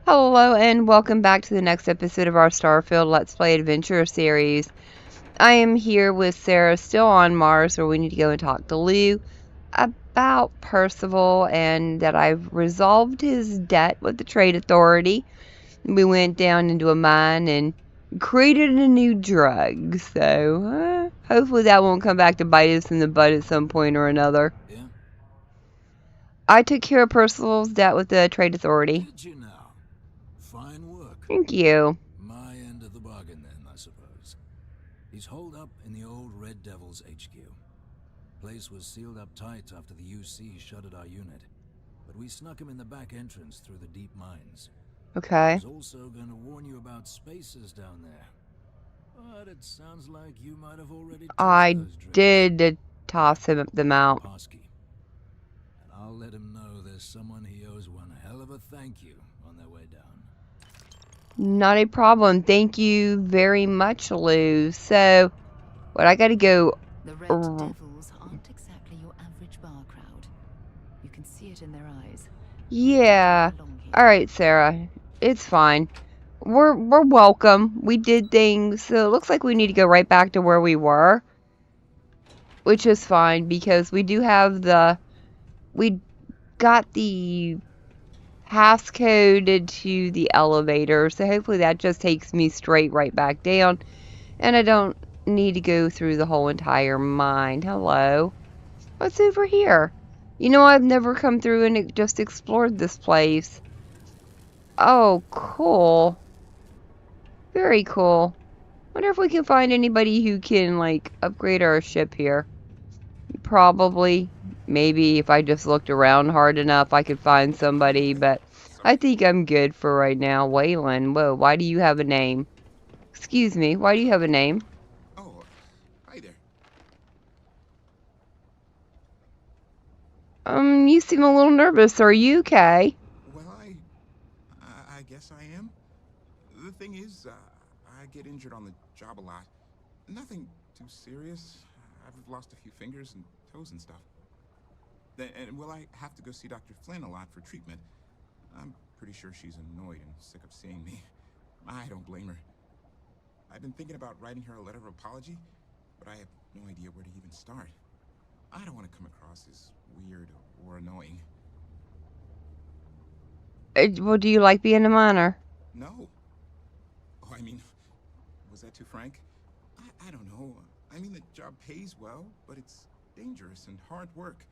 Hello and welcome back to the next episode of our Starfield Let's Play Adventure series. I am here with Sarah, still on Mars, where we need to go and talk to Lou about Percival and that I've resolved his debt with the Trade Authority. We went down into a mine and created a new drug, so hopefully that won't come back to bite us in the butt at some point or another. Yeah. I took care of Percival's debt with the Trade Authority. Did you now? Fine work. Thank you. My end of the bargain then, I suppose. He's holed up in the old Red Devil's HQ. Place was sealed up tight after the UC shuttered our unit, but we snuck him in the back entrance through the deep mines. Okay. I was also going to warn you about spacers down there, but it sounds like you might have already I those drinks. did toss them out. Parsky. And I'll let him know there's someone he owes one hell of a thank you on their way down. Not a problem. Thank you very much, Lou. So, what I gotta go... The Red Devils aren't exactly your average bar crowd. You can see it in their eyes. Yeah. Alright, Sarah. It's fine. We're welcome. We did things, so it looks like we need to go right back to where we were. Which is fine, because we do have the... We got the passcode to the elevator, so hopefully that just takes me straight right back down. And I don't need to go through the whole entire mine. Hello. What's over here? You know, I've never come through and just explored this place. Oh, cool. Very cool. Wonder if we can find anybody who can, like, upgrade our ship here. Probably. Maybe if I just looked around hard enough, I could find somebody, but I think I'm good for right now. Waylon, whoa, why do you have a name? Excuse me, why do you have a name? Oh, hi there. You seem a little nervous. Are you okay? Well, I guess I am. The thing is, I get injured on the job a lot. Nothing too serious. I've lost a few fingers and toes and stuff. And will I have to go see Dr. Flynn a lot for treatment? I'm pretty sure she's annoyed and sick of seeing me. I don't blame her. I've been thinking about writing her a letter of apology, but I have no idea where to even start. I don't want to come across as weird or annoying. Well, do you like being a miner? No. Oh, I mean, was that too frank? I don't know. I mean, the job pays well, but it's dangerous and hard work.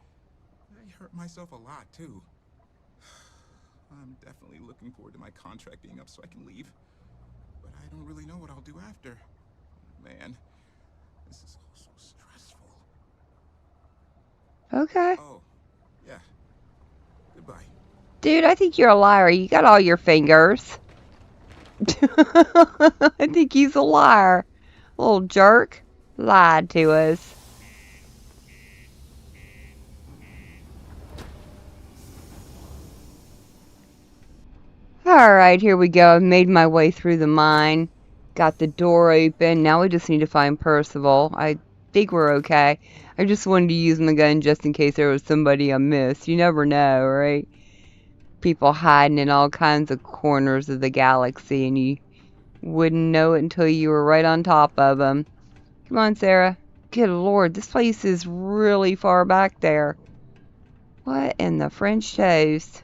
I hurt myself a lot, too. I'm definitely looking forward to my contract being up so I can leave. But I don't really know what I'll do after. Man, this is all so stressful. Okay. Oh, yeah. Goodbye. Dude, I think you're a liar. You got all your fingers. I think he's a liar. Little jerk. Lied to us. Alright, here we go. I've made my way through the mine. Got the door open. Now we just need to find Percival. I think we're okay. I just wanted to use my gun just in case there was somebody I missed. You never know, right? People hiding in all kinds of corners of the galaxy, and you wouldn't know it until you were right on top of them. Come on, Sarah. Good Lord, this place is really far back there. What in the French toast?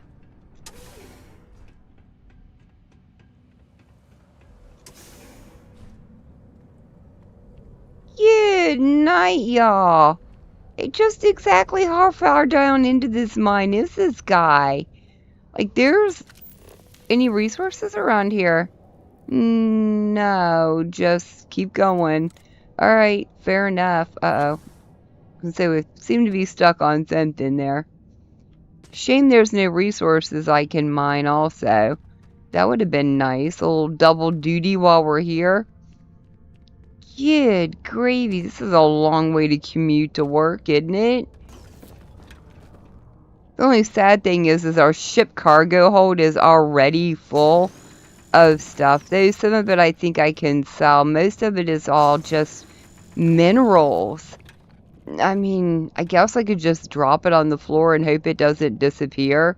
Good night, y'all. Just exactly how far down into this mine is this guy? Like, there's any resources around here? No, just keep going. Alright, fair enough. Uh-oh. I was gonna say, we seem to be stuck on something there. Shame there's no resources I can mine also. That would have been nice. A little double duty while we're here. Good gravy. This is a long way to commute to work, isn't it? The only sad thing is our ship cargo hold is already full. of stuff. Though some of it I think I can sell. Most of it is all just minerals. I mean, I guess I could just drop it on the floor and hope it doesn't disappear.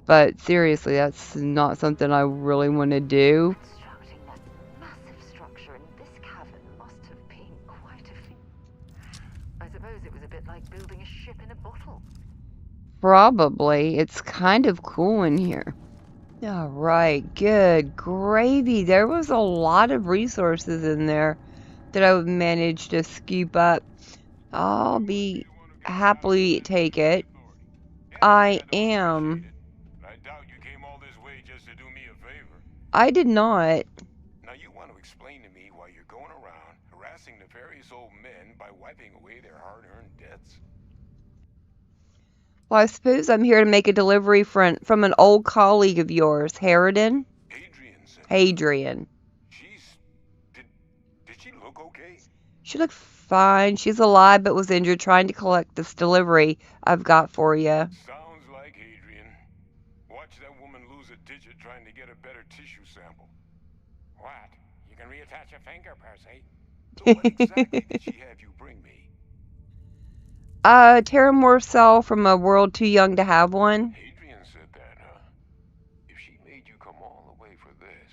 But seriously, that's not something I really want to do. Constructing that massive structure in this cavern must have been quite a feat. I suppose it was a bit like building a ship in a bottle. Probably. It's kind of cool in here. All right, good gravy. There was a lot of resources in there that I managed to scoop up. I'll be happily take it. I am. I doubt you came all this way just to do me a favor. I did not. Now you want to explain to me why you're going around harassing nefarious old men by wiping away their hard-earned debts? Well, I suppose I'm here to make a delivery from an old colleague of yours, Harridan. Adrian said. Hadrian. Did she look okay? She looked fine. She's alive but was injured trying to collect this delivery I've got for you. Sounds like Adrian. Watch that woman lose a digit trying to get a better tissue sample. What? You can reattach a finger, Percy? So what exactly did she have you bring me? Terramorph cell from a world too young to have one. Adrian said that, huh? If she made you come all the way for this.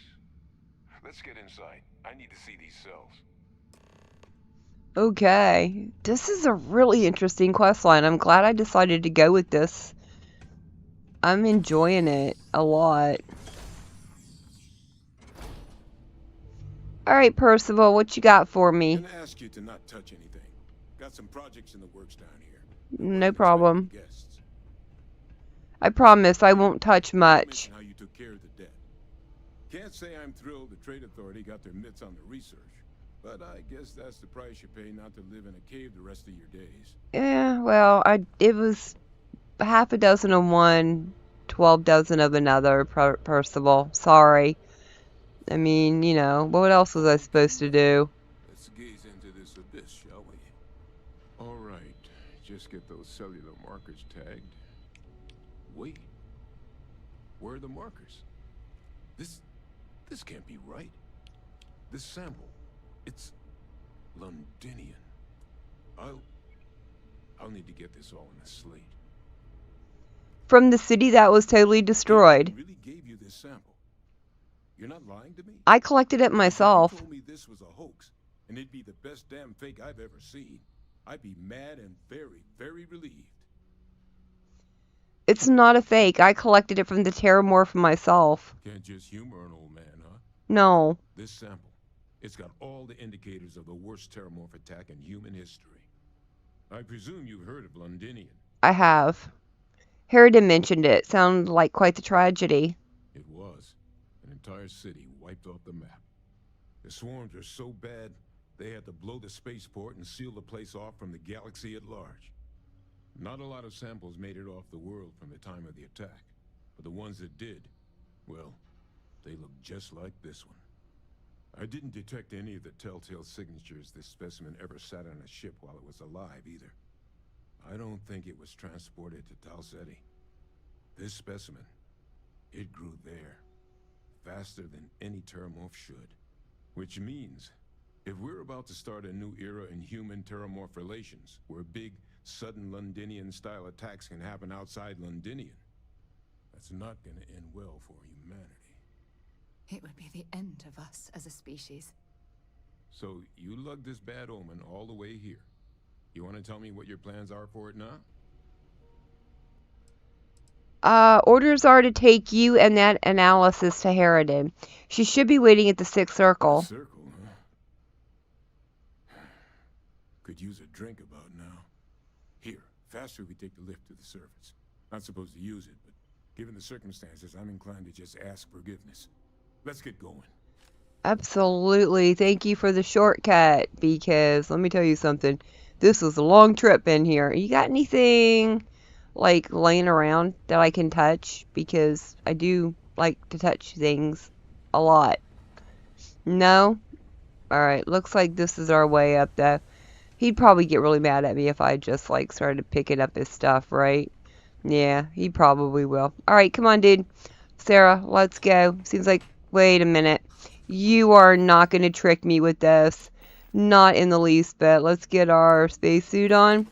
Let's get inside. I need to see these cells. Okay. This is a really interesting questline. I'm glad I decided to go with this. I'm enjoying it a lot. Alright, Percival, what you got for me? I'm gonna ask you to not touch anything. Got some projects in the works down here. No problem. Guests. I promise I won't touch much. How you took care of the debt. Can't say I'm thrilled the trade authority got their mitts on the research, but I guess that's the price you pay not to live in a cave the rest of your days. Yeah, well, it was half a dozen of one, 12 dozen of another, Percival. Sorry. I mean, you know, what else was I supposed to do? Let's gaze into this abyss, shall we? All right, just get those cellular markers tagged. Wait, where are the markers? This can't be right. This sample, it's Londinian. I'll need to get this all in a slate. From the city that was totally destroyed. I really gave you this sample. You're not lying to me? I collected it myself. If you told me this was a hoax, and it'd be the best damn fake I've ever seen, I'd be mad and very, very relieved. It's not a fake. I collected it from the Terramorph myself. Can't just humor an old man, huh? No. This sample, it's got all the indicators of the worst Terramorph attack in human history. I presume you've heard of Londinian. I have. Harridan mentioned it. Sounded like quite the tragedy. It was. An entire city wiped off the map. The swarms were so bad, they had to blow the spaceport and seal the place off from the galaxy at large. Not a lot of samples made it off the world from the time of the attack, but the ones that did, well, they looked just like this one. I didn't detect any of the telltale signatures this specimen ever sat on a ship while it was alive, either. I don't think it was transported to Tal Ceti. This specimen, it grew there, faster than any Terramorph should. Which means, if we're about to start a new era in human-Terramorph relations, where big, sudden Londinian-style attacks can happen outside Londinian, that's not gonna end well for humanity. It would be the end of us as a species. So, you lugged this bad omen all the way here. You want to tell me what your plans are for it now? Orders are to take you and that analysis to Harridan. She should be waiting at the 6th circle. Circle, huh? Could use a drink about now. Here, faster we take the lift to the surface. Not supposed to use it, but given the circumstances, I'm inclined to just ask forgiveness. Let's get going. Absolutely. Thank you for the shortcut, because let me tell you something. This was a long trip in here. You got anything, like, laying around that I can touch? Because I do like to touch things a lot. No? Alright, looks like this is our way up, though. He'd probably get really mad at me if I just, like, started picking up his stuff, right? Yeah, he probably will. Alright, come on, dude. Sarah, let's go. Seems like Wait a minute. You are not going to trick me with this. Not in the least bit. Let's get our spacesuit on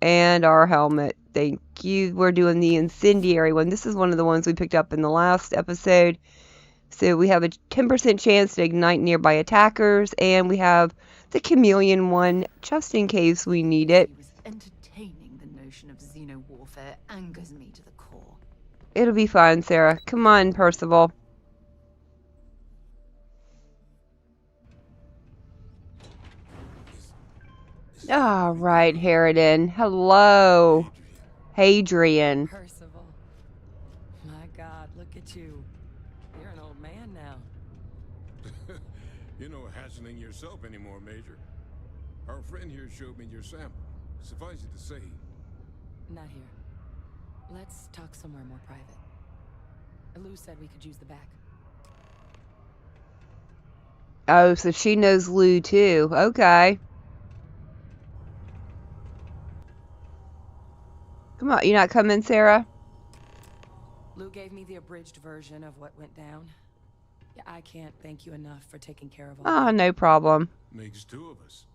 and our helmet. Thank you. We're doing the incendiary one. This is one of the ones we picked up in the last episode. So we have a 10% chance to ignite nearby attackers, and we have the chameleon one just in case we need it. He was entertaining the notion of xeno-warfare angers me to the core. It'll be fine, Sarah. Come on, Percival. All right, Harridan. Hello. Hadrian. Percival. My God, look at you. You're an old man now. You're no hassling yourself anymore, Major. Our friend here showed me your sample. Suffice it to say, Not here. Let's talk somewhere more private. Lou said we could use the back. Oh, so she knows Lou too. Okay. Come on, you not coming, Sarah? Lou gave me the abridged version of what went down. Yeah, I can't thank you enough for taking care of all Ah, that. no problem. makes two of us.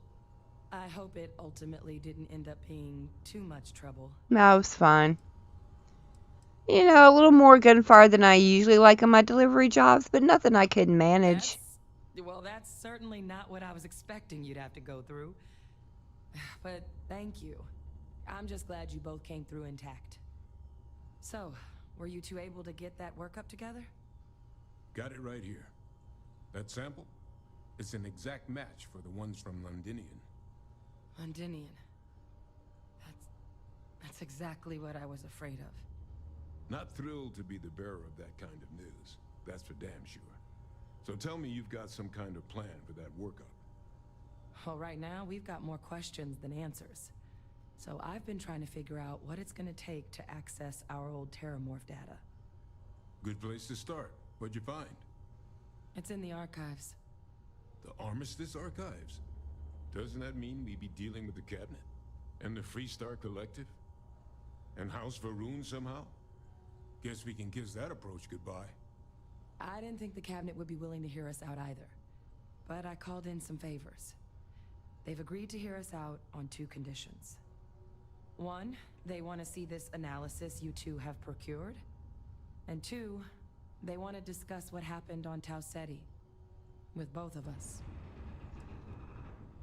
I hope it ultimately didn't end up being too much trouble. No, it's fine. You know, a little more gunfire than I usually like on my delivery jobs, but nothing I couldn't manage. That's certainly not what I was expecting you'd have to go through. But thank you. I'm just glad you both came through intact. So, were you two able to get that workup together? Got it right here. That sample? It's an exact match for the ones from Londinian. Londinian. That's exactly what I was afraid of. Not thrilled to be the bearer of that kind of news. That's for damn sure. So tell me you've got some kind of plan for that workup. Well, right now, we've got more questions than answers. So I've been trying to figure out what it's gonna take to access our old Terramorph data. Good place to start. What'd you find? It's in the archives. The Armistice Archives? Doesn't that mean we'd be dealing with the Cabinet? And the Freestar Collective? And House Varun somehow? Guess we can kiss that approach goodbye. I didn't think the cabinet would be willing to hear us out either. But I called in some favors. They've agreed to hear us out on two conditions. One, they want to see this analysis you two have procured. And two, they want to discuss what happened on Tau Ceti. With both of us.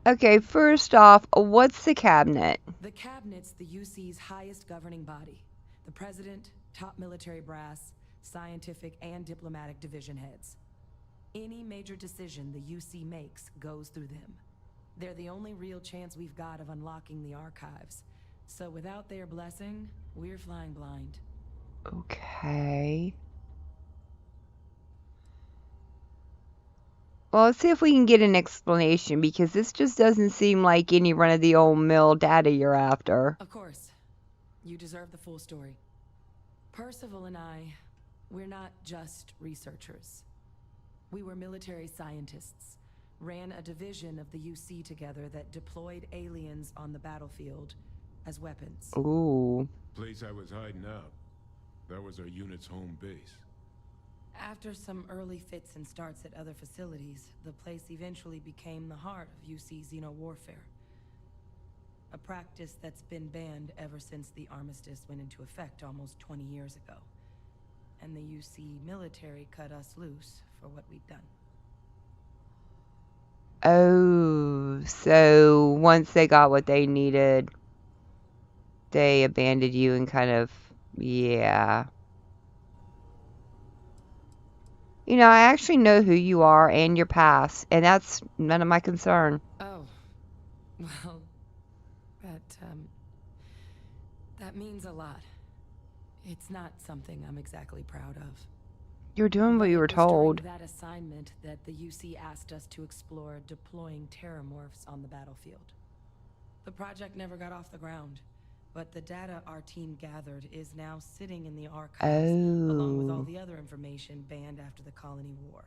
Okay, first off, what's the cabinet? The cabinet's the UC's highest governing body. The president, top military brass, scientific and diplomatic division heads. Any major decision the UC makes goes through them. They're the only real chance we've got of unlocking the archives. So without their blessing, we're flying blind. Okay. Well, let's see if we can get an explanation, because this just doesn't seem like any run-of-the-old-mill data you're after. Of course. You deserve the full story. Percival and I, we're not just researchers. We were military scientists, ran a division of the UC together that deployed aliens on the battlefield as weapons. Ooh. Place I was hiding out. That was our unit's home base. After some early fits and starts at other facilities, the place eventually became the heart of UC xeno-warfare. A practice that's been banned ever since the armistice went into effect almost 20 years ago. And the UC military cut us loose for what we'd done. Oh, so once they got what they needed, they abandoned you and kind of, yeah. You know, I actually know who you are and your past, and that's none of my concern. Oh, well, that means a lot. It's not something I'm exactly proud of. You're doing what you were It was during told. that assignment that the UC asked us to explore deploying terramorphs on the battlefield. The project never got off the ground, but the data our team gathered is now sitting in the archives, along with all Oh. the other information banned after the Colony War.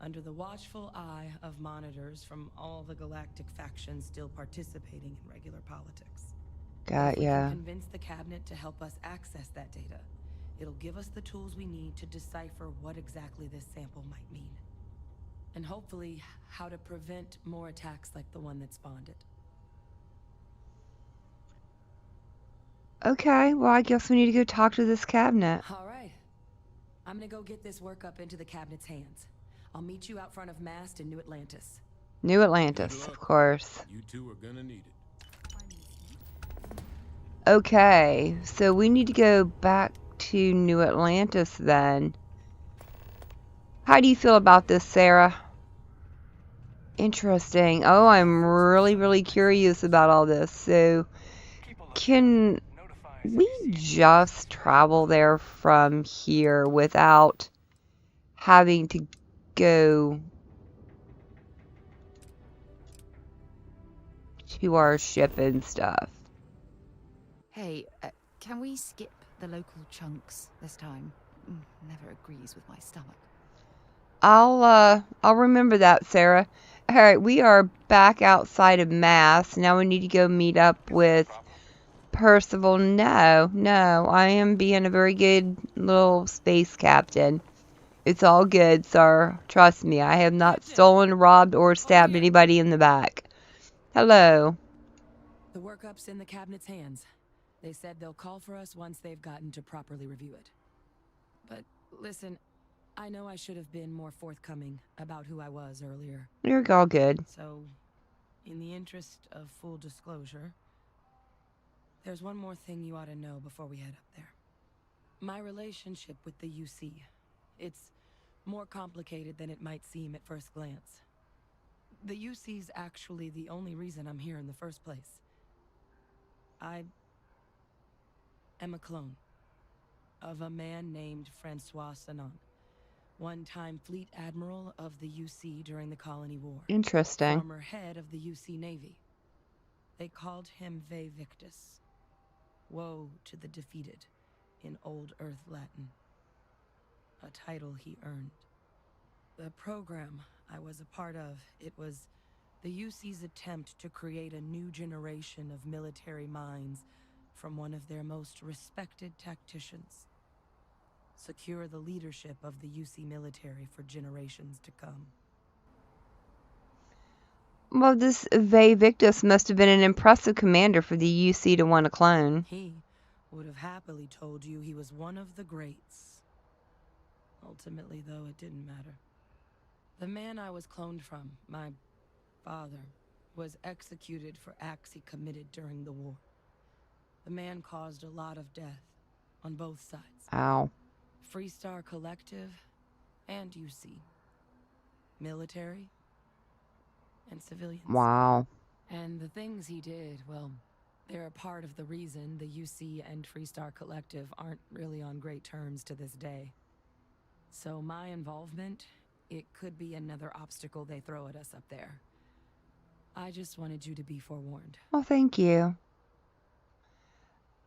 Under the watchful eye of monitors from all the galactic factions still participating in regular politics. Got If we ya. can convince the cabinet to help us access that data, It'll give us the tools we need to decipher what exactly this sample might mean. And hopefully, how to prevent more attacks like the one that spawned it. Okay, well, I guess we need to go talk to this cabinet. All right. I'm gonna go get this work up into the cabinet's hands. I'll meet you out front of Mast in New Atlantis. New Good Atlantis, luck. of course. You two are gonna need it. Okay, so we need to go back to New Atlantis then. How do you feel about this, Sarah? Interesting. Oh, I'm really curious about all this. So, can we just travel there from here without having to go to our ship and stuff? Hey, can we skip the local chunks this time? Never agrees with my stomach. I'll remember that, Sarah. All right, we are back outside of Mass. Now we need to go meet up with Percival. No, I am being a very good little space captain. It's all good, sir. Trust me, I have not stolen, robbed, or stabbed anybody in the back. Hello. The workup's in the cabinet's hands. They said they'll call for us once they've gotten to properly review it. But listen, I know I should have been more forthcoming about who I was earlier. You're all good. So, in the interest of full disclosure, there's one more thing you ought to know before we head up there. My relationship with the UC. It's more complicated than it might seem at first glance. The UC's actually the only reason I'm here in the first place. I am a clone of a man named Francois Sanon, one-time fleet admiral of the UC during the Colony War. Interesting. Former head of the UC Navy. They called him Ve Victus. Woe to the defeated in Old Earth Latin. A title he earned. The program I was a part of, it was the UC's attempt to create a new generation of military minds from one of their most respected tacticians. Secure the leadership of the UC military for generations to come. Well, this Ve Victus must have been an impressive commander for the UC to want to clone. He would have happily told you he was one of the greats. Ultimately, though, it didn't matter. The man I was cloned from, my father, was executed for acts he committed during the war. The man caused a lot of death on both sides. Ow. Freestar Collective and UC. Military and civilians. Wow. And the things he did, well, they're a part of the reason the UC and Freestar Collective aren't really on great terms to this day. So my involvement, it could be another obstacle they throw at us up there. I just wanted you to be forewarned. Well, thank you.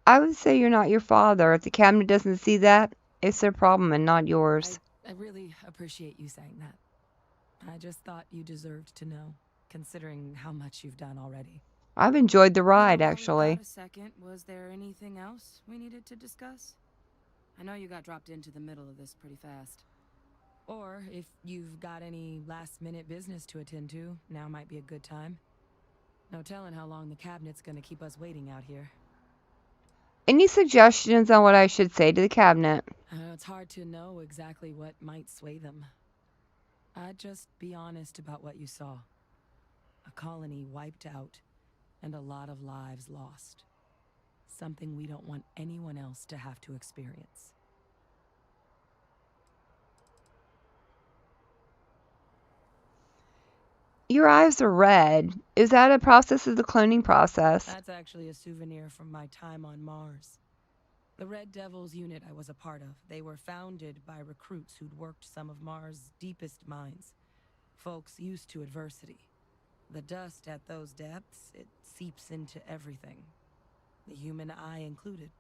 I would say you're not your father. If the cabinet doesn't see that, it's their problem and not yours. I really appreciate you saying that. I just thought you deserved to know, considering how much you've done already. I've enjoyed the ride, While we've actually. got a second, was there anything else we needed to discuss? I know you got dropped into the middle of this pretty fast. Or if you've got any last-minute business to attend to, now might be a good time. No telling how long the cabinet's gonna keep us waiting out here. Any suggestions on what I should say to the cabinet? It's hard to know exactly what might sway them. I'd just be honest about what you saw. A colony wiped out, and a lot of lives lost. Something we don't want anyone else to have to experience. Your eyes are red. Is that a process of the cloning process? That's actually a souvenir from my time on Mars. The Red Devils unit I was a part of, they were founded by recruits who'd worked some of Mars' deepest mines. Folks used to adversity. The dust at those depths, it seeps into everything. The human eye included.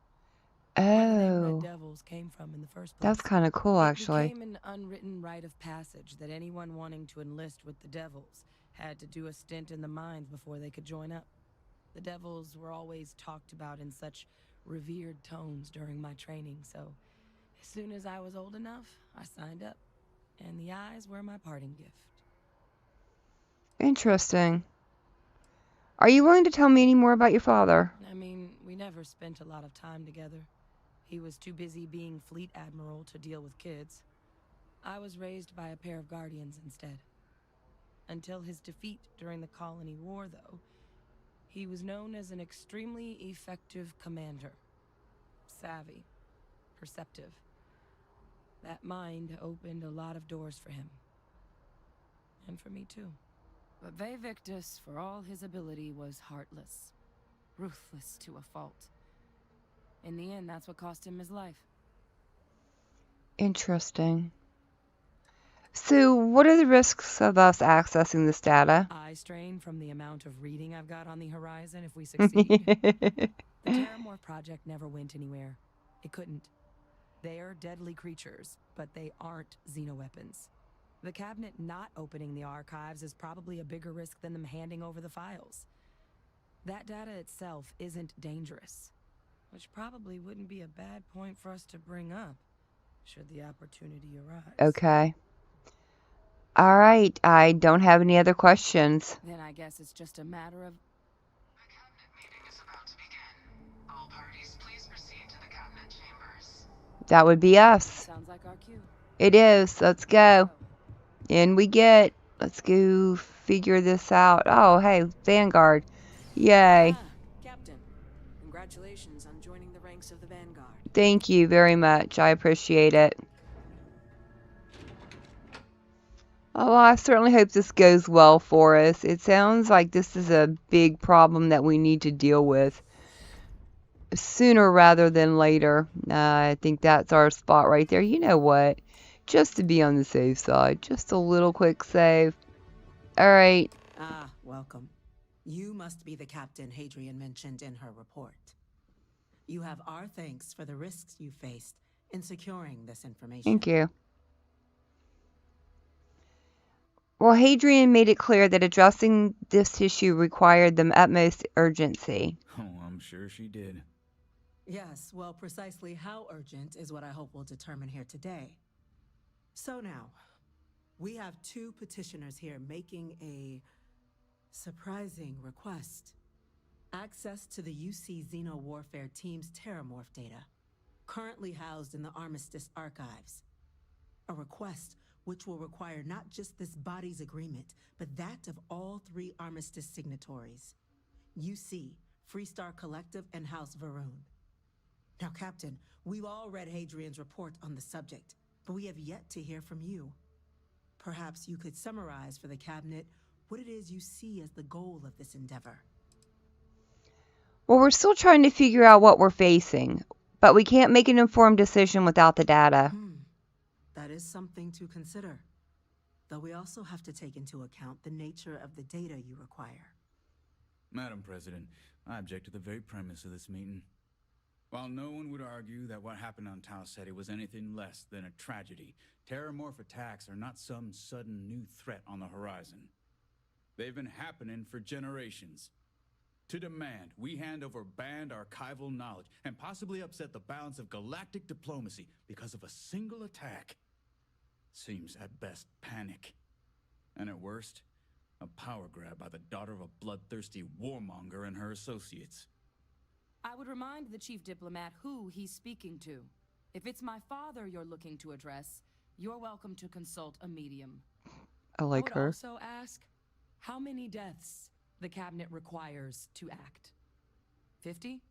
Where the name Red Oh, Devils came from in the first place. that's kind of cool, It actually. became an unwritten rite of passage that anyone wanting to enlist with the Devils had to do a stint in the mines before they could join up. The Devils were always talked about in such revered tones during my training, so Soon as I was old enough, I signed up. And the eyes were my parting gift. Interesting. Are you willing to tell me any more about your father? I mean, we never spent a lot of time together. He was too busy being fleet admiral to deal with kids. I was raised by a pair of guardians instead. Until his defeat during the Colony War, though, he was known as an extremely effective commander. Savvy. Perceptive. That mind opened a lot of doors for him. And for me, too. But Ve Victus, for all his ability, was heartless. Ruthless to a fault. In the end, that's what cost him his life. Interesting. So, what are the risks of us accessing this data? Eye strain from the amount of reading I've got on the horizon if we succeed. The Terramorph project never went anywhere. It couldn't. They're deadly creatures, but they aren't xenoweapons. The cabinet not opening the archives is probably a bigger risk than them handing over the files. That data itself isn't dangerous, which probably wouldn't be a bad point for us to bring up, should the opportunity arise. Okay. All right, I don't have any other questions. Then I guess it's just a matter of... The cabinet meeting is about to begin. All parties, please proceed to the cabinet chambers. That would be us. Sounds like our cue. It is. Let's go. In we get. Let's go figure this out. Oh, hey, Vanguard. Yay. Captain. Congratulations on joining the ranks of the Vanguard. Thank you very much. I appreciate it. Oh, I certainly hope this goes well for us. It sounds like this is a big problem that we need to deal with sooner rather than later. I think that's our spot right there. You know what? Just to be on the safe side. Just a little quick save. All right. Ah, welcome. You must be the captain Hadrian mentioned in her report. You have our thanks for the risks you faced in securing this information. Thank you. Well, Hadrian made it clear that addressing this issue required the utmost urgency. Oh, I'm sure she did. Yes, well, precisely how urgent is what I hope we'll determine here today. So now, we have two petitioners here making a surprising request. Access to the UC Xeno Warfare Team's Terramorph data, currently housed in the Armistice archives. A request which will require not just this body's agreement, but that of all three Armistice signatories. UC, Freestar Collective, and House Varun. Now, Captain, we've all read Hadrian's report on the subject, but we have yet to hear from you. Perhaps you could summarize for the Cabinet what it is you see as the goal of this endeavor. Well, we're still trying to figure out what we're facing, but we can't make an informed decision without the data. That is something to consider. Though we also have to take into account the nature of the data you require. Madam President, I object to the very premise of this meeting. While no one would argue that what happened on Tau Ceti was anything less than a tragedy, Terramorph attacks are not some sudden new threat on the horizon. They've been happening for generations. To demand we hand over banned archival knowledge and possibly upset the balance of galactic diplomacy because of a single attack seems at best panic, and at worst, a power grab by the daughter of a bloodthirsty warmonger and her associates. I would remind the chief diplomat who he's speaking to. If it's my father you're looking to address, you're welcome to consult a medium. I like I would her. also ask how many deaths the cabinet requires to act. 50?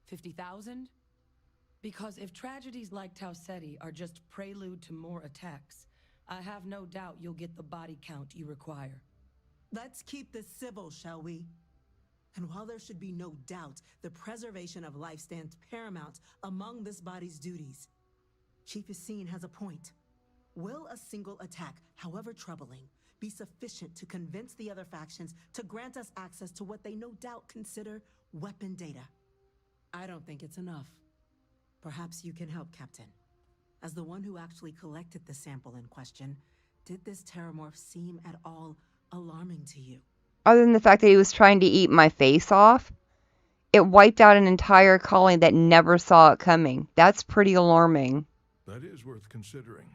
50,000? Because if tragedies like Tau Ceti are just prelude to more attacks, I have no doubt you'll get the body count you require. Let's keep this civil, shall we? And while there should be no doubt the preservation of life stands paramount among this body's duties, Chief Yassine has a point. Will a single attack, however troubling, be sufficient to convince the other factions to grant us access to what they no doubt consider weapon data? I don't think it's enough. Perhaps you can help, Captain. As the one who actually collected the sample in question, did this Terramorph seem at all alarming to you? Other than the fact that he was trying to eat my face off, it wiped out an entire colony that never saw it coming. That's pretty alarming. That is worth considering.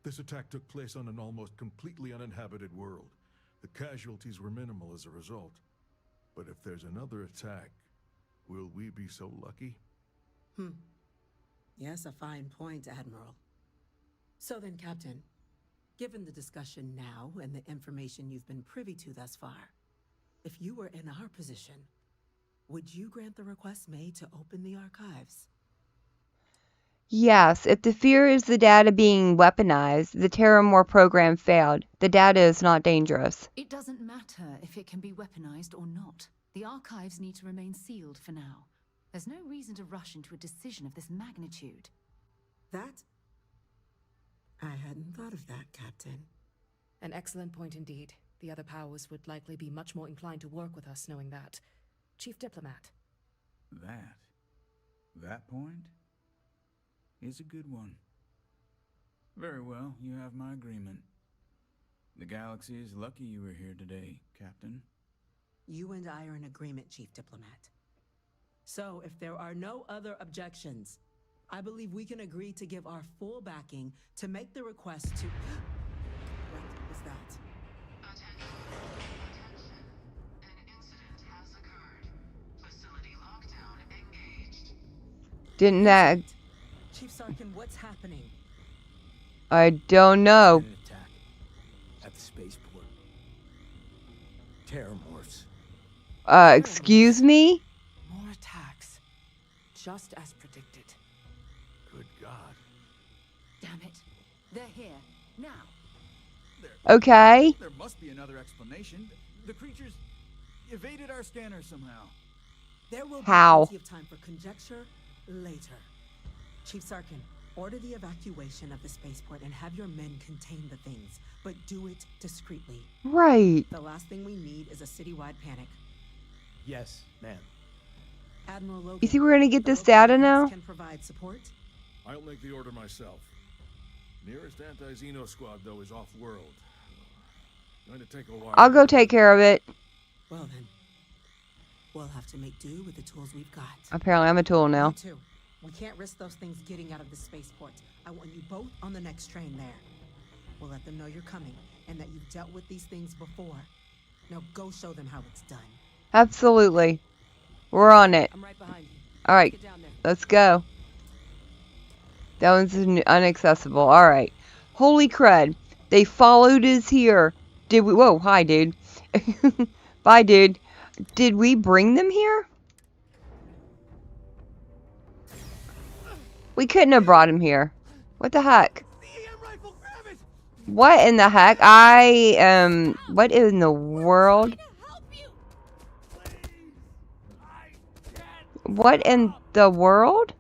This attack took place on an almost completely uninhabited world. The casualties were minimal as a result. But if there's another attack, will we be so lucky? Yes, a fine point, Admiral. So then, Captain, given the discussion now and the information you've been privy to thus far, if you were in our position, would you grant the request made to open the archives? Yes, if the fear is the data being weaponized, the Terramore program failed. The data is not dangerous. It doesn't matter if it can be weaponized or not. The archives need to remain sealed for now. There's no reason to rush into a decision of this magnitude. That? I hadn't thought of that, Captain. An excellent point indeed. The other powers would likely be much more inclined to work with us knowing that. Chief Diplomat. That point is a good one. Very well, you have my agreement. The galaxy is lucky you were here today, Captain. You and I are in agreement, Chief Diplomat. So, if there are no other objections, I believe we can agree to give our full backing to make the request to... What was that? Attention. An incident has occurred. Facility lockdown engaged. Didn't that... Chief Sarkin, what's happening? I don't know. An attack at the spaceport. Terramorphs. Excuse me? More attacks. Just as predicted. Good God. Damn it. They're here. Now. Okay. There must be another explanation. The creatures evaded our scanner somehow. There will be How? plenty of time for conjecture later. Chief Sarkin, order the evacuation of the spaceport and have your men contain the things, but do it discreetly. Right. The last thing we need is a citywide panic. Yes, ma'am. Admiral Logan, You think we're gonna get the this local data defense now? Can provide support. I'll make the order myself. Nearest anti-Xeno squad, though, is off-world. Going to take a while. I'll go take care of it. Well then, we'll have to make do with the tools we've got. Apparently I'm a tool now. You too. We can't risk those things getting out of the spaceport. I want you both on the next train there. We'll let them know you're coming and that you've dealt with these things before. Now go show them how it's done. Absolutely. We're on it. I'm right behind you. Alright, Get down there. let's go. That one's inaccessible. Alright. Holy crud. They followed us here. Did we... Whoa, hi, dude. Bye, dude. Did we bring them here? We couldn't have brought him here. What the heck? What in the heck? What in the world? What in the world?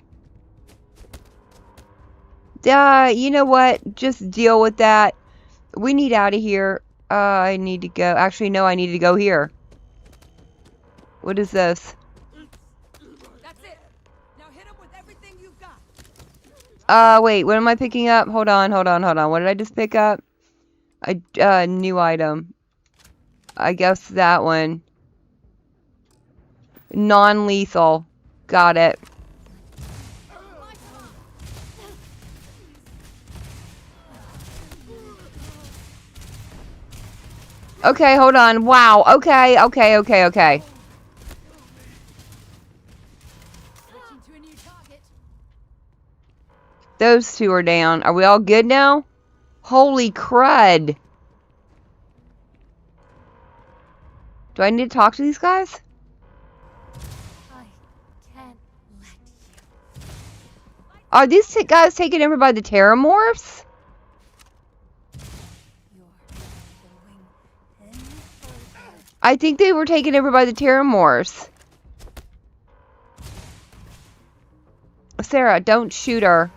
You know what? Just deal with that. We need out of here. I need to go. Actually, no, I need to go here. What is this? That's it. Now hit him with everything you've got. Wait, what am I picking up? Hold on. What did I just pick up? A new item. I guess that one. Non-lethal. Got it. Okay, hold on. Wow. Okay. Switching to a new target. Those two are down. Are we all good now? Holy crud. Do I need to talk to these guys? I can't let you. Are these guys taken over by the Terramorphs? You're going any further. I think they were taken over by the Terramorphs. Sarah, don't shoot her.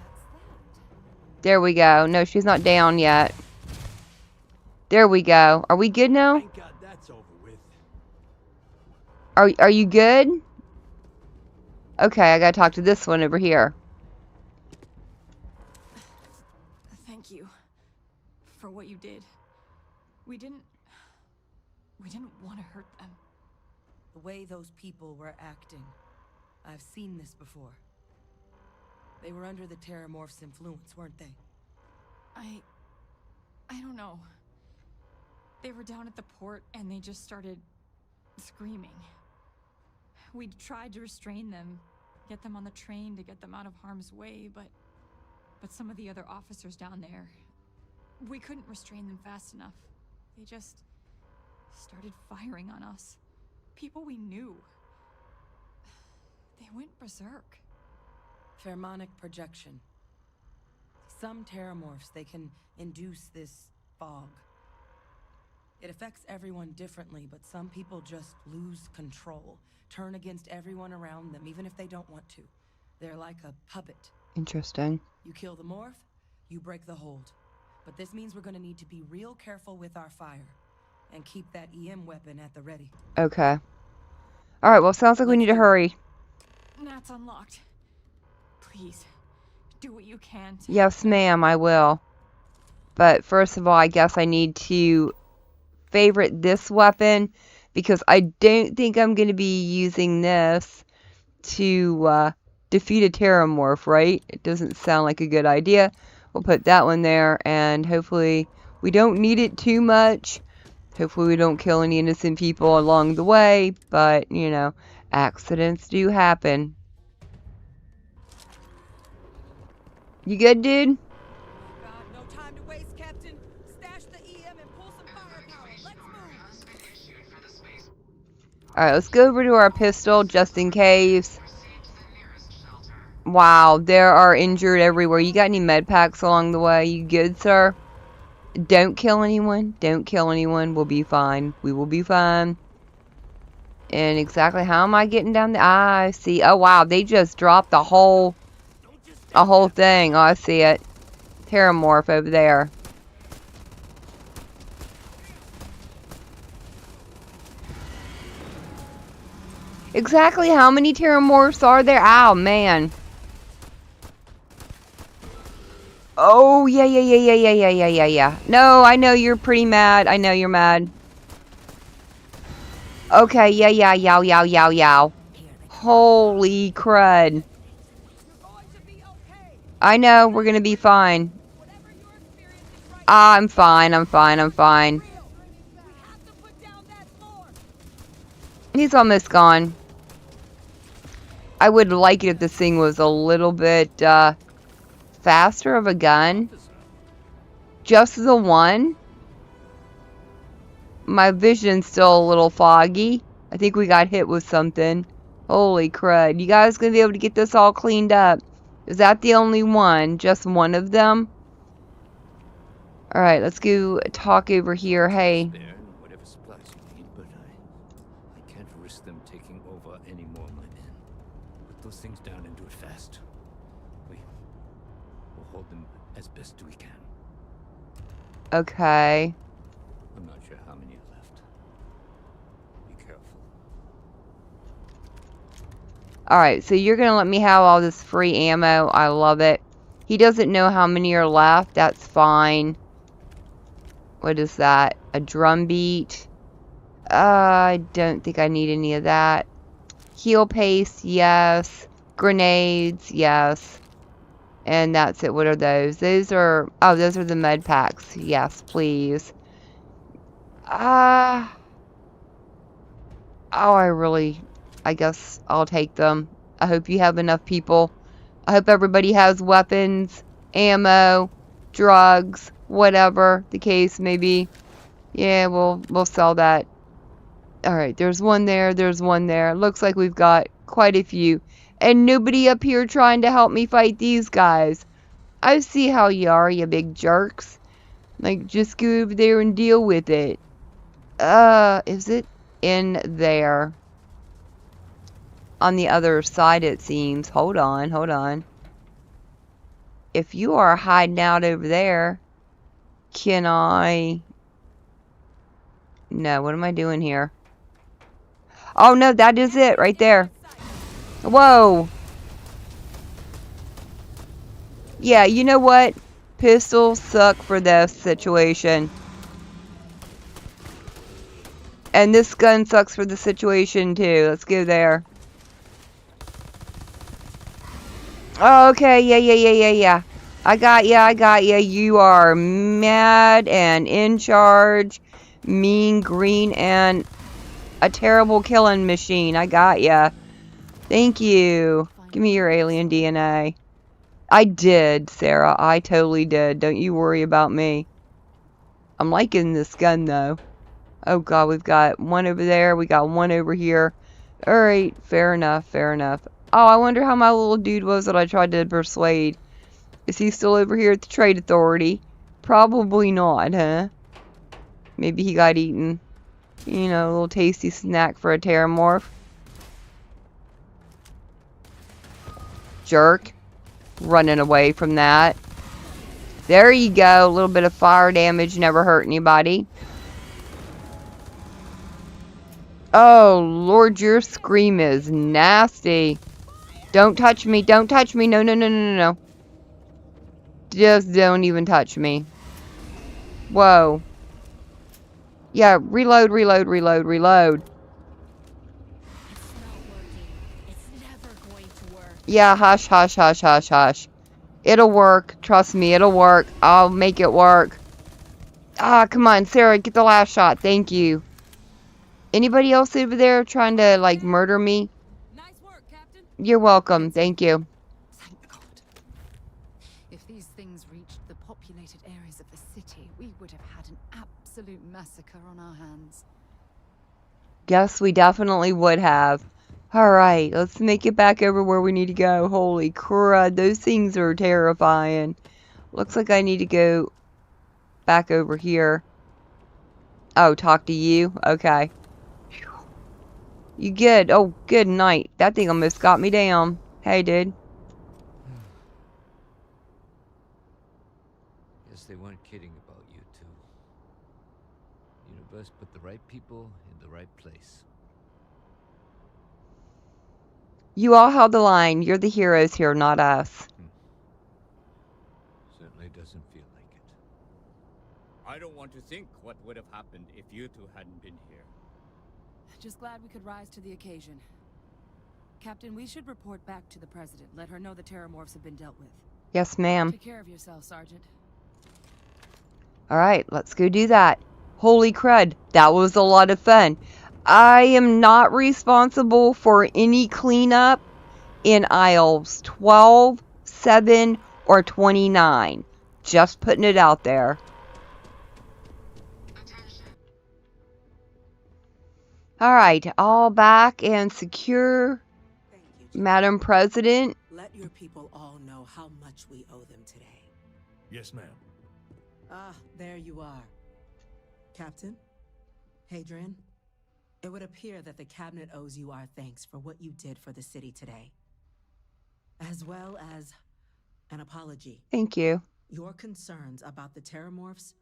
There we go. No, she's not down yet. There we go. Are we good now? Thank God that's over with. Are you good? Okay, I gotta talk to this one over here. Thank you for what you did. We didn't want to hurt them. The way those people were acting. I've seen this before. They were under the Terramorph's influence, weren't they? I don't know. They were down at the port and they just started screaming. We tried to restrain them, get them on the train to get them out of harm's way, but some of the other officers down there, we couldn't restrain them fast enough. They just started firing on us. People we knew. They went berserk. Pheromonic projection. Some Terramorphs, they can induce this fog. It affects everyone differently, but some people just lose control, turn against everyone around them, even if they don't want to. They're like a puppet. Interesting. You kill the morph, you break the hold. But this means we're gonna need to be real careful with our fire, and keep that EM weapon at the ready. Okay. Alright, well, sounds like we need to hurry. That's unlocked. Please, do what you can to... Yes, ma'am, I will. But first of all, I guess I need to favorite this weapon, because I don't think I'm going to be using this to defeat a Terramorph, right? It doesn't sound like a good idea. We'll put that one there, and hopefully we don't need it too much. Hopefully we don't kill any innocent people along the way, but, you know, accidents do happen. You good, dude? God, no time to waste, Captain. Stash the EM and pull some firepower. Let's move. Alright, let's go over to our pistol, just in case. Wow, there are injured everywhere. You got any med packs along the way? You good, sir? Don't kill anyone. Don't kill anyone. We'll be fine. We will be fine. And exactly how am I getting down the... I see. Oh, wow. They just dropped a whole thing. Oh, I see it. Terramorph over there. Exactly how many Terramorphs are there? Oh, man. Oh, yeah. No, I know you're pretty mad. I know you're mad. Okay, yow. Holy crud. I know, we're gonna be fine. I'm fine. He's almost gone. I would like it if this thing was a little bit, faster of a gun. Just the one. My vision's still a little foggy. I think we got hit with something. Holy crud. You guys gonna be able to get this all cleaned up? Is that the only one? Just one of them? Alright, let's go talk over here. Hey. Whatever supplies you need, but I can't risk them taking over any more of my men. Put those things down and do it fast. We'll hold them as best we can. Okay. I'm not sure how many are left. Be careful. Alright, so you're gonna let me have all this free ammo. I love it. He doesn't know how many are left. That's fine. What is that? A drum beat? I don't think I need any of that. Heal paste, yes. Grenades, yes. And that's it. What are those? Those are... Oh, those are the med packs. Yes, please. Oh, I guess I'll take them. I hope you have enough people. I hope everybody has weapons, ammo, drugs, whatever the case may be. Yeah, we'll sell that. Alright, there's one there, there's one there. Looks like we've got quite a few. And nobody up here trying to help me fight these guys. I see how you are, you big jerks. Like, just go over there and deal with it. Is it in there? On the other side, it seems. Hold on. If you are hiding out over there, can I... No, what am I doing here? Oh, no, that is it right there. Whoa. Yeah, you know what? Pistols suck for this situation. And this gun sucks for the situation, too. Let's go there. Okay, yeah. I got ya. You are mad and in charge, mean, green, and a terrible killing machine. I got ya. Thank you. Give me your alien DNA. I did, Sarah. I totally did. Don't you worry about me. I'm liking this gun, though. Oh, God, we've got one over there. We got one over here. Alright, fair enough. Oh, I wonder how my little dude was that I tried to persuade. Is he still over here at the Trade Authority? Probably not, huh? Maybe he got eaten. You know, a little tasty snack for a terramorph. Jerk. Running away from that. There you go. A little bit of fire damage never hurt anybody. Oh, Lord, your scream is nasty. Don't touch me. No. Just don't even touch me. Whoa. Yeah, reload. It's not working. It's never going to work. Yeah, hush. It'll work. Trust me, it'll work. I'll make it work. Ah, come on, Sarah, get the last shot. Thank you. Anybody else over there trying to, like, murder me? Nice work, Captain. You're welcome. Thank you. Thank God. If these things reached the populated areas of the city, we would have had an absolute massacre on our hands. Yes, we definitely would have. Alright, let's make it back over where we need to go. Holy crud, those things are terrifying. Looks like I need to go back over here. Oh, talk to you? Okay. You good? Oh, good night. That thing almost got me down. Hey, dude. Guess they weren't kidding about you two. Universe put the right people in the right place. You all held the line. You're the heroes here, not us. Certainly doesn't feel like it. I don't want to think what would have happened if you two hadn't been here. Just glad we could rise to the occasion. Captain, we should report back to the President. Let her know the terramorphs have been dealt with. Yes, ma'am. Take care of yourself, Sergeant. Alright, let's go do that. Holy crud, that was a lot of fun. I am not responsible for any cleanup in aisles 12, 7, or 29. Just putting it out there. Alright, all back and secure, Madam President. Let your people all know how much we owe them today. Yes, ma'am. Ah, there you are. Captain? Hadrian? It would appear that the cabinet owes you our thanks for what you did for the city today. As well as an apology. Thank you. Your concerns about the terramorphs,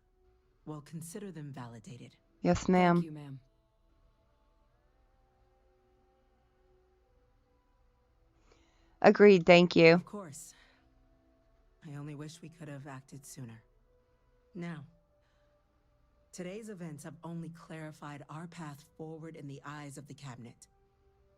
well, consider them validated. Yes, ma'am. Thank you, ma'am. Agreed, thank you. Of course. I only wish we could have acted sooner. Now, today's events have only clarified our path forward in the eyes of the cabinet.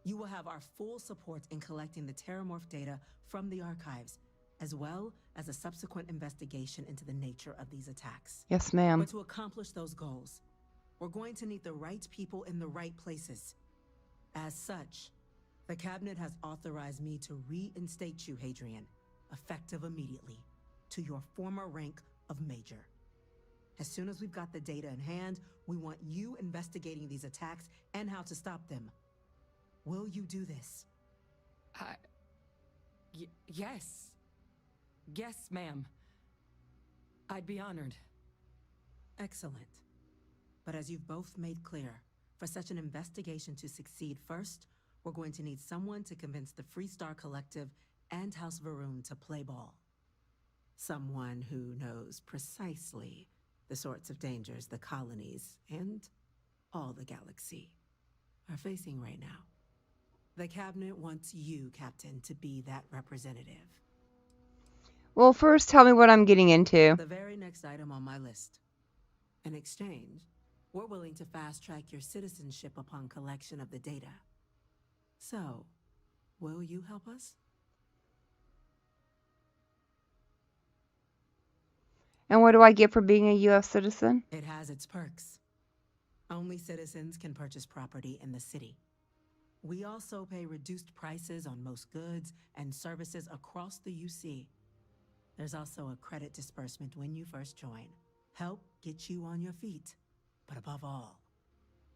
You will have our full support in collecting the terramorph data from the archives, as well as a subsequent investigation into the nature of these attacks. Yes, ma'am. But to accomplish those goals, we're going to need the right people in the right places. As such, the cabinet has authorized me to reinstate you, Hadrian, effective immediately, to your former rank of Major. As soon as we've got the data in hand, we want you investigating these attacks and how to stop them. Will you do this? Yes. Yes, ma'am. I'd be honored. Excellent. But as you've both made clear, for such an investigation to succeed first, we're going to need someone to convince the Freestar Collective and House Varun to play ball. Someone who knows precisely the sorts of dangers the colonies and all the galaxy are facing right now. The cabinet wants you, Captain, to be that representative. Well, first tell me what I'm getting into. The very next item on my list. In exchange, we're willing to fast-track your citizenship upon collection of the data. So, will you help us? And what do I get for being a U.S. citizen? It has its perks. Only citizens can purchase property in the city. We also pay reduced prices on most goods and services across the UC. There's also a credit disbursement when you first join. Help get you on your feet. But above all,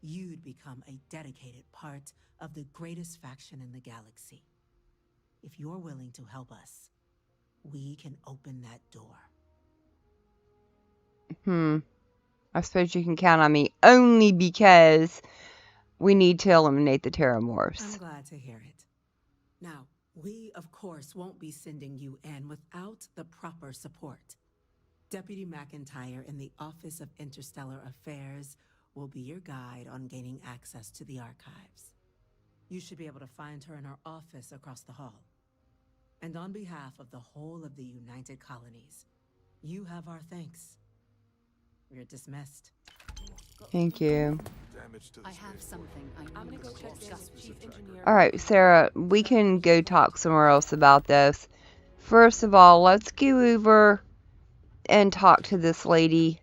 you'd become a dedicated part of the greatest faction in the galaxy. If you're willing to help us, we can open that door. I suppose you can count on me only because we need to eliminate the Terramorphs. I'm glad to hear it. Now, we, of course, won't be sending you in without the proper support. Deputy McIntyre in the Office of Interstellar Affairs will be your guide on gaining access to the archives. You should be able to find her in her office across the hall. And on behalf of the whole of the United Colonies, you have our thanks. You're dismissed. Thank you. I have something I need to discuss with you. Alright, Sarah, we can go talk somewhere else about this. First of all, let's go over and talk to this lady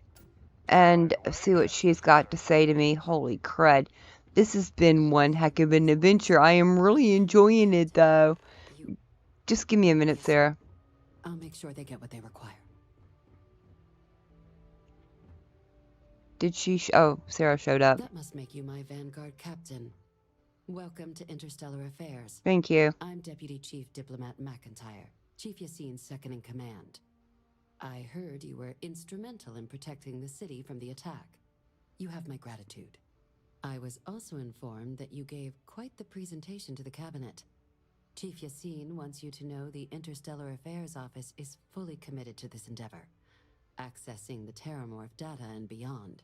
and see what she's got to say to me. Holy crud. This has been one heck of an adventure. I am really enjoying it, though. Just give me a minute, Sarah. I'll make sure they get what they require. Did she... oh, Sarah showed up. That must make you my Vanguard captain. Welcome to Interstellar Affairs. Thank you. I'm Deputy Chief Diplomat McIntyre, Chief Yassine's second in command. I heard you were instrumental in protecting the city from the attack. You have my gratitude. I was also informed that you gave quite the presentation to the cabinet. Chief Yassine wants you to know the Interstellar Affairs Office is fully committed to this endeavor, accessing the Terramorph data and beyond.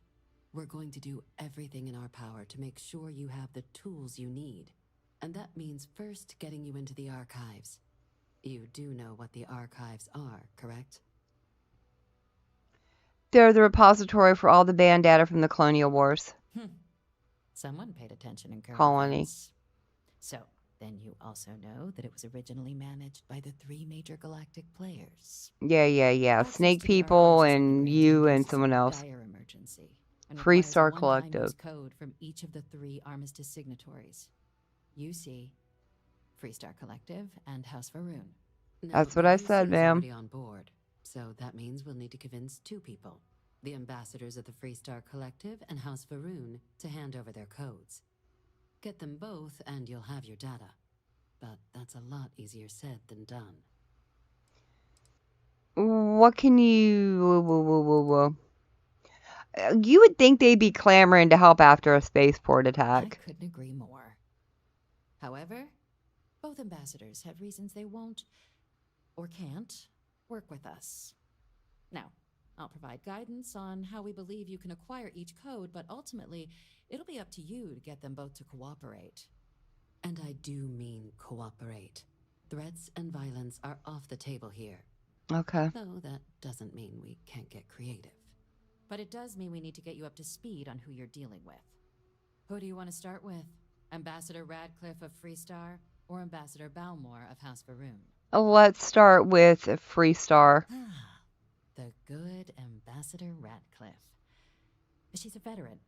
We're going to do everything in our power to make sure you have the tools you need. And that means first getting you into the archives. You do know what the archives are, correct? They're the repository for all the banned data from the Colonial Wars. Someone paid attention in current Colony. events. So, then you also know that it was originally managed by the 3 major galactic players. Yeah. Access Snake to the People archives and is you a and someone else. dire emergency, and Free requires a Star one-time Collective. use code from each of the 3 armistice signatories. UC, Free Star Collective, and House Varoon. Now, That's what I the said, UC is ma'am. already on board, so that means we'll need to convince 2 people. The ambassadors of the Free Star Collective and House Varoon to hand over their codes. Get them both and you'll have your data. But that's a lot easier said than done. What can you... You would think they'd be clamoring to help after a spaceport attack. I couldn't agree more. However, both ambassadors have reasons they won't, or can't, work with us. Now, I'll provide guidance on how we believe you can acquire each code, but ultimately, it'll be up to you to get them both to cooperate. And I do mean cooperate. Threats and violence are off the table here. Okay. Though that doesn't mean we can't get creative. But it does mean we need to get you up to speed on who you're dealing with. Who do you want to start with? Ambassador Radcliffe of Freestar or Ambassador Balmore of House Varoon? Let's start with Freestar. The good Ambassador Radcliffe. She's a veteran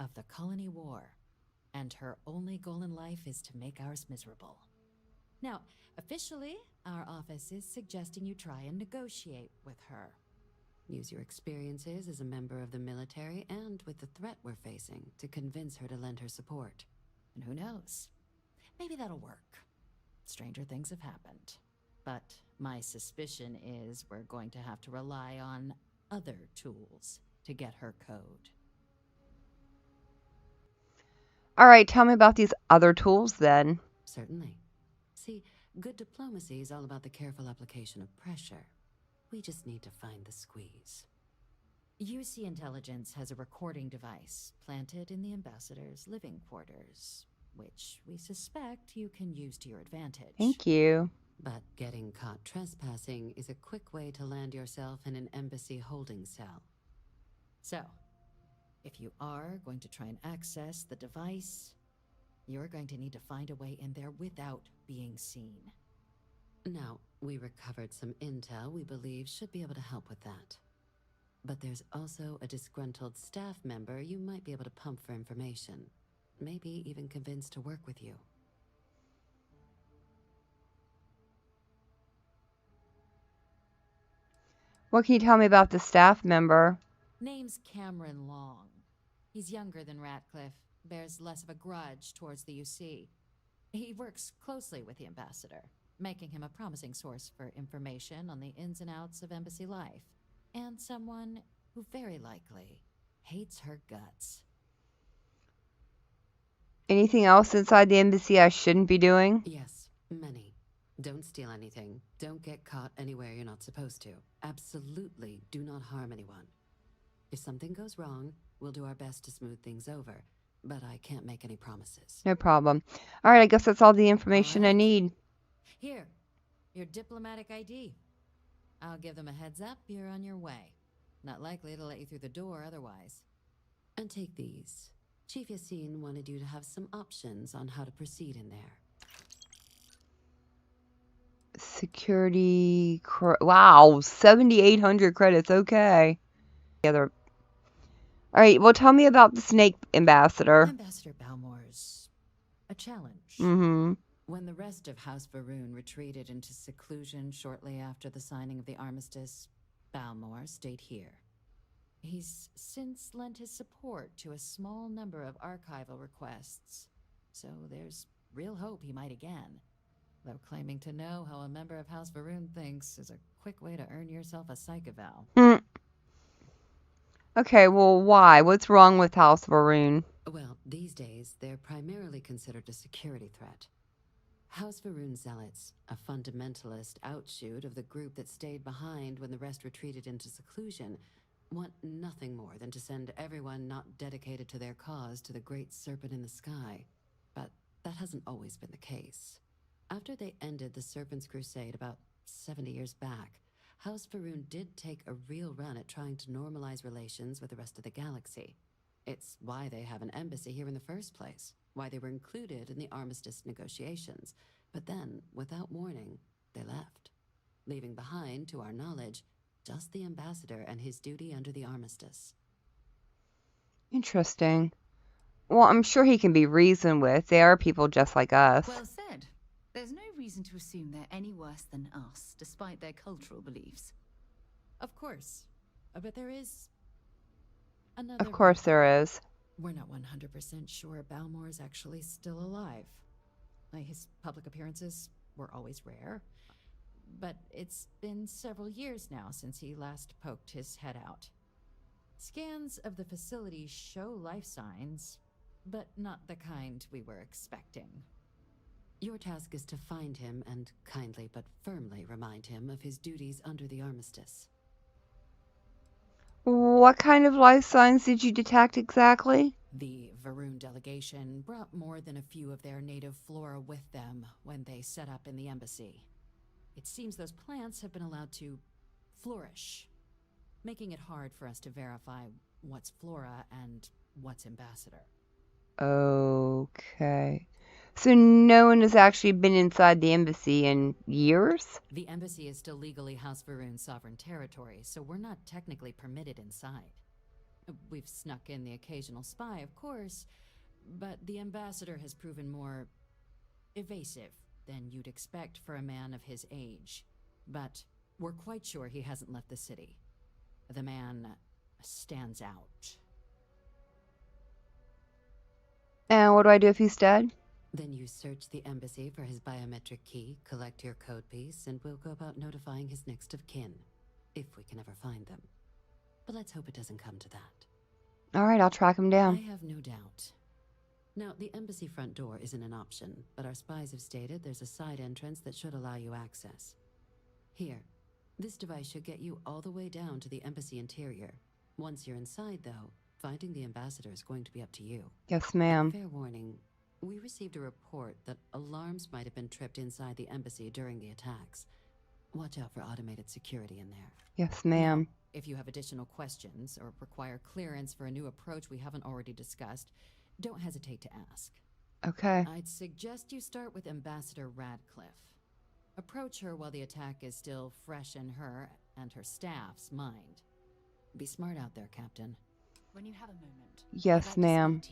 of the Colony War, and her only goal in life is to make ours miserable. Now, officially, our office is suggesting you try and negotiate with her. Use your experiences as a member of the military and with the threat we're facing to convince her to lend her support. And who knows? Maybe that'll work. Stranger things have happened. But my suspicion is we're going to have to rely on other tools to get her code. All right, tell me about these other tools then. Certainly. See, good diplomacy is all about the careful application of pressure. We just need to find the squeeze. UC Intelligence has a recording device planted in the ambassador's living quarters, which we suspect you can use to your advantage. Thank you. But getting caught trespassing is a quick way to land yourself in an embassy holding cell. So, if you are going to try and access the device, you're going to need to find a way in there without being seen. Now, we recovered some intel we believe should be able to help with that. But there's also a disgruntled staff member you might be able to pump for information. Maybe even convince to work with you. What can you tell me about the staff member? Name's Cameron Long. He's younger than Ratcliffe, bears less of a grudge towards the UC. He works closely with the ambassador, making him a promising source for information on the ins and outs of embassy life, and someone who very likely hates her guts. Anything else inside the embassy I shouldn't be doing? Yes, many. Don't steal anything. Don't get caught anywhere you're not supposed to. Absolutely do not harm anyone. If something goes wrong, we'll do our best to smooth things over, but I can't make any promises. No problem. All right, I guess that's all the information I need. Here, your diplomatic ID. I'll give them a heads up you're on your way. Not likely to let you through the door otherwise. And take these. Chief Yassine wanted you to have some options on how to proceed in there. Security. Wow, 7,800 credits. Okay. All right, well, tell me about the Snake Ambassador. Ambassador Balmore's a challenge. Mm-hmm. When the rest of House Varun retreated into seclusion shortly after the signing of the armistice, Balmore stayed here. He's since lent his support to a small number of archival requests, so there's real hope he might again. Though claiming to know how a member of House Varun thinks is a quick way to earn yourself a psych eval. Okay, well, why? What's wrong with House Varun? Well, these days, they're primarily considered a security threat. House Varun Zealots, a fundamentalist outshoot of the group that stayed behind when the rest retreated into seclusion, want nothing more than to send everyone not dedicated to their cause to the great serpent in the sky. But that hasn't always been the case. After they ended the Serpent's Crusade about 70 years back, House Varun did take a real run at trying to normalize relations with the rest of the galaxy. It's why they have an embassy here in the first place, why they were included in the armistice negotiations. But then, without warning, they left, leaving behind, to our knowledge, just the ambassador and his duty under the armistice. Interesting. Well, I'm sure he can be reasoned with. They are people just like us. Well said. There's no reason to assume they're any worse than us, despite their cultural beliefs. Of course. But there is another... Of course there is. We're not 100% sure Balmore's actually still alive. His public appearances were always rare, but it's been several years now since he last poked his head out. Scans of the facility show life signs, but not the kind we were expecting. Your task is to find him and kindly but firmly remind him of his duties under the armistice. What kind of life signs did you detect exactly? The Varun delegation brought more than a few of their native flora with them when they set up in the embassy. It seems those plants have been allowed to flourish, making it hard for us to verify what's flora and what's ambassador. Okay. So no one has actually been inside the embassy in years? The embassy is still legally House Varun's sovereign territory, so we're not technically permitted inside. We've snuck in the occasional spy, of course, but the ambassador has proven more evasive than you'd expect for a man of his age. But we're quite sure he hasn't left the city. The man stands out. And what do I do if he's dead? Then you search the embassy for his biometric key, collect your code piece, and we'll go about notifying his next of kin, if we can ever find them. But let's hope it doesn't come to that. All right, I'll track him down. I have no doubt. Now, the embassy front door isn't an option, but our spies have stated there's a side entrance that should allow you access. Here, this device should get you all the way down to the embassy interior. Once you're inside, though, finding the ambassador is going to be up to you. Yes, ma'am. Fair warning, we received a report that alarms might have been tripped inside the embassy during the attacks. Watch out for automated security in there. Yes, ma'am. If you have additional questions or require clearance for a new approach we haven't already discussed, don't hesitate to ask. Okay. I'd suggest you start with Ambassador Radcliffe. Approach her while the attack is still fresh in her and her staff's mind. Be smart out there, Captain. When you have a moment. Yes, ma'am.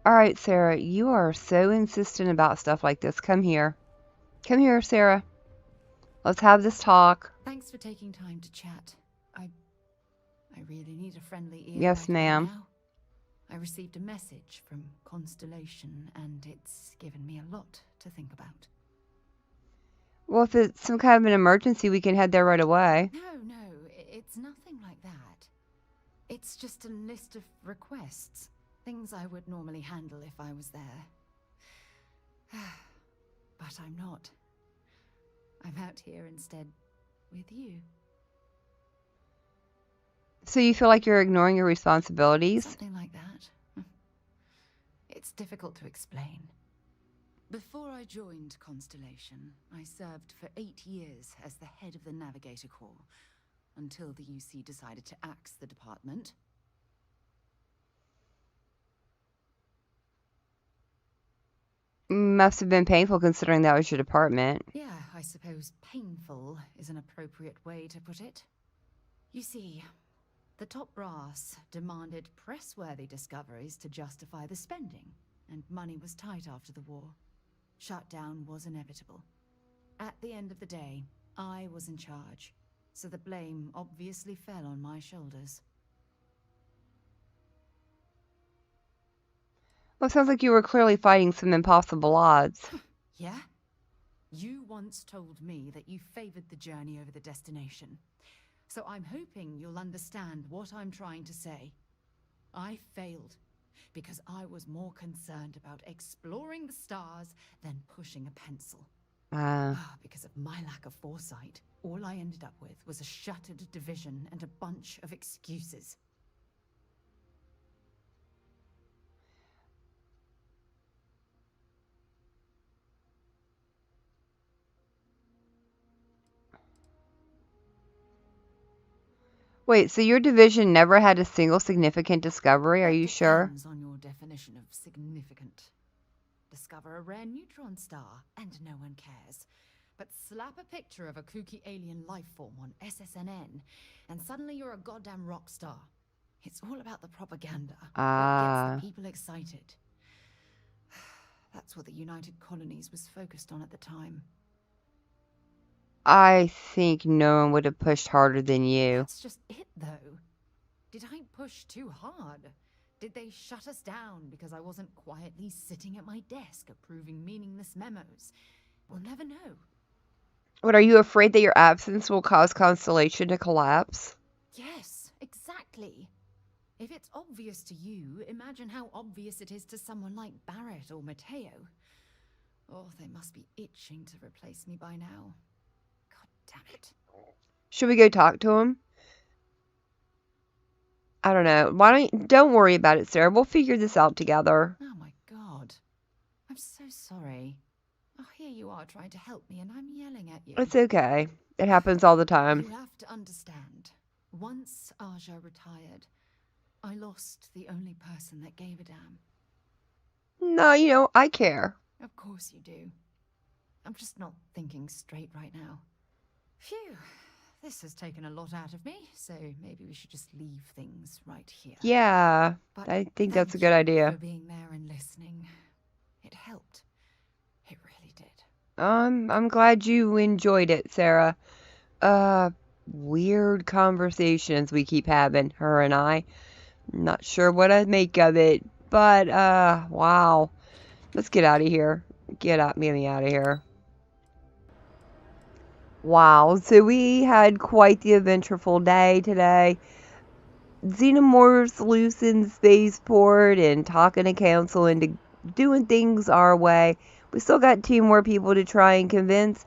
All right, Sarah, you are so insistent about stuff like this. Come here. Come here, Sarah. Let's have this talk. Thanks for taking time to chat. I really need a friendly ear. Yes, right ma'am. now. I received a message from Constellation, and it's given me a lot to think about. Well, if it's some kind of an emergency, we can head there right away. No, it's nothing like that. It's just a list of requests. Things I would normally handle if I was there. But I'm not. I'm out here instead with you. So you feel like you're ignoring your responsibilities? Something like that. It's difficult to explain. Before I joined Constellation, I served for 8 years as the head of the Navigator Corps, until the UC decided to axe the department. Must have been painful considering that was your department. Yeah, I suppose painful is an appropriate way to put it. You see, the top brass demanded press-worthy discoveries to justify the spending, and money was tight after the war. Shutdown was inevitable. At the end of the day, I was in charge, so the blame obviously fell on my shoulders. Well, it sounds like you were clearly fighting some impossible odds. Yeah? You once told me that you favored the journey over the destination. So I'm hoping you'll understand what I'm trying to say. I failed because I was more concerned about exploring the stars than pushing a pencil. Because of my lack of foresight, all I ended up with was a shattered division and a bunch of excuses. Wait, so your division never had a single significant discovery? Are you sure? Depends on your definition of significant. Discover a rare neutron star, and no one cares. But slap a picture of a kooky alien life form on SSNN, and suddenly you're a goddamn rock star. It's all about the propaganda. What gets the people excited. That's what the United Colonies was focused on at the time. I think no one would have pushed harder than you. That's just it, though. Did I push too hard? Did they shut us down because I wasn't quietly sitting at my desk approving meaningless memos? We'll never know. What, are you afraid that your absence will cause Constellation to collapse? Yes, exactly. If it's obvious to you, imagine how obvious it is to someone like Barrett or Mateo. Oh, they must be itching to replace me by now. Damn it. Should we go talk to him? I don't know. Don't worry about it, Sarah. We'll figure this out together. Oh my god. I'm so sorry. Oh, here you are trying to help me and I'm yelling at you. It's okay. It happens all the time. You have to understand. Once Aja retired, I lost the only person that gave a damn. No, I care. Of course you do. I'm just not thinking straight right now. Phew, this has taken a lot out of me, so maybe we should just leave things right here. Yeah, but I think that's a good idea. For being there and listening. It helped. It really did. I'm glad you enjoyed it, Sarah. Weird conversations we keep having, her and I. I'm not sure what I'd make of it, but, wow. Let's get out of here. Get me out of here. Wow, so we had quite the eventful day today. Xenomorphs loose in spaceport and talking to council into doing things our way. We still got 2 more people to try and convince,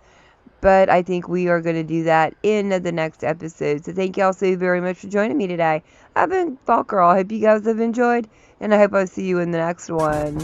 but I think we are going to do that in the next episode. So thank you all so very much for joining me today. I've been Fall Girl. I hope you guys have enjoyed, and I hope I'll see you in the next one.